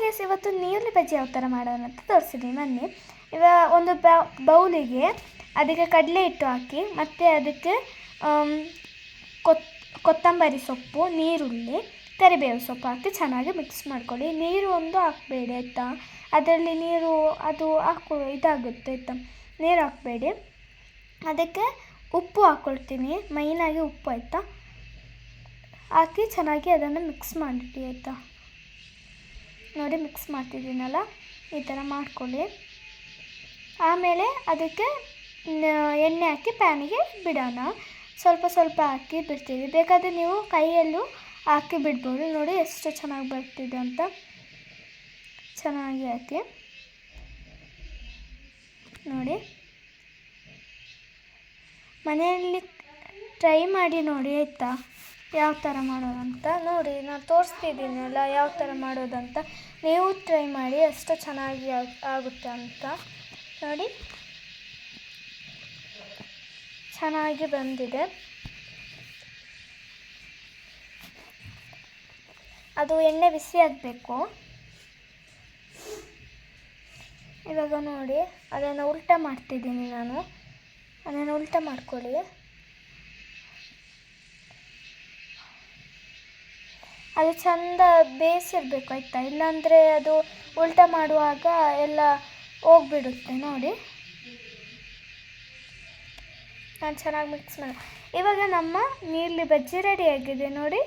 Guys, ಇವತ್ತು ನೀರುಳ್ಳಿ ಬಜ್ಜಿ ಯಾವ ಥರ ಮಾಡೋಣ ಅಂತ ತೋರಿಸಿದ್ದೀನಿ ಬನ್ನಿ. ಒಂದು ಬೌಲಿಗೆ ಅದಕ್ಕೆ ಕಡಲೆ ಹಿಟ್ಟು ಹಾಕಿ, ಮತ್ತು ಅದಕ್ಕೆ ಕೊತ್ತಂಬರಿ ಸೊಪ್ಪು, ನೀರುಳ್ಳಿ, ಕರಿಬೇವು ಸೊಪ್ಪು ಹಾಕಿ ಚೆನ್ನಾಗಿ ಮಿಕ್ಸ್ ಮಾಡ್ಕೊಳ್ಳಿ. ನೀರು ಒಂದು ಹಾಕಬೇಡಿ ಆಯಿತಾ, ಅದರಲ್ಲಿ ನೀರು ಅದು ಇದಾಗುತ್ತೆ ಆಯಿತಾ, ನೀರು ಹಾಕಬೇಡಿ. ಅದಕ್ಕೆ ಉಪ್ಪು ಹಾಕ್ಕೊಳ್ತೀನಿ, ಮೈನಾಗಿ ಉಪ್ಪು ಆಯಿತಾ, ಹಾಕಿ ಚೆನ್ನಾಗಿ ಅದನ್ನು ಮಿಕ್ಸ್ ಮಾಡಿಡಿ ಆಯಿತಾ. ನೋಡಿ ಮಿಕ್ಸ್ ಮಾಡ್ತಿದ್ದೀನಲ್ಲ, ಈ ಥರ ಮಾಡ್ಕೊಳ್ಳಿ. ಆಮೇಲೆ ಅದಕ್ಕೆ ಎಣ್ಣೆ ಹಾಕಿ ಪ್ಯಾನಿಗೆ ಬಿಡೋಣ. ಸ್ವಲ್ಪ ಸ್ವಲ್ಪ ಹಾಕಿ ಬಿಡ್ತೀವಿ, ಬೇಕಾದರೆ ನೀವು ಕೈಯಲ್ಲೂ ಹಾಕಿ ಬಿಡ್ಬೋದು. ನೋಡಿ ಎಷ್ಟು ಚೆನ್ನಾಗಿ ಬರ್ತಿದೆ ಅಂತ, ಚೆನ್ನಾಗಿ ಹಾಕಿ ನೋಡಿ. ಮನೆಯಲ್ಲಿ ಟ್ರೈ ಮಾಡಿ ನೋಡಿ ಆಯಿತಾ, ಯಾವ ಥರ ಮಾಡೋದಂತ ನೋಡಿ. ನಾನು ತೋರಿಸ್ತಿದ್ದೀನಲ್ಲ ಯಾವ ಥರ ಮಾಡೋದಂತ, ನೀವು ಟ್ರೈ ಮಾಡಿ, ಎಷ್ಟು ಚೆನ್ನಾಗಿ ಆಗುತ್ತೆ ಅಂತ ನೋಡಿ. ಚೆನ್ನಾಗಿ ಬಂದಿದೆ. ಅದು ಎಣ್ಣೆ ಬಿಸಿ ಆಗಬೇಕು. ಇವಾಗ ನೋಡಿ ಅದನ್ನು ಉಲ್ಟಾ ಮಾಡ್ತಿದ್ದೀನಿ ನಾನು, ಅದನ್ನು ಉಲ್ಟಾ ಮಾಡ್ಕೊಳ್ಳಿ. ಅದು ಚೆಂದ ಬೇಯಿಸಿರ್ಬೇಕು ಆಯಿತಾ, ಇಲ್ಲಾಂದರೆ ಅದು ಉಲ್ಟಾ ಮಾಡುವಾಗ ಎಲ್ಲ ಹೋಗ್ಬಿಡುತ್ತೆ ನೋಡಿ. ನಾನು ಚೆನ್ನಾಗಿ ಮಿಕ್ಸ್ ಮಾಡಿ, ಇವಾಗ ನಮ್ಮ ನೀರುಳ್ಳಿ ಬಜ್ಜಿ ರೆಡಿಯಾಗಿದೆ ನೋಡಿ.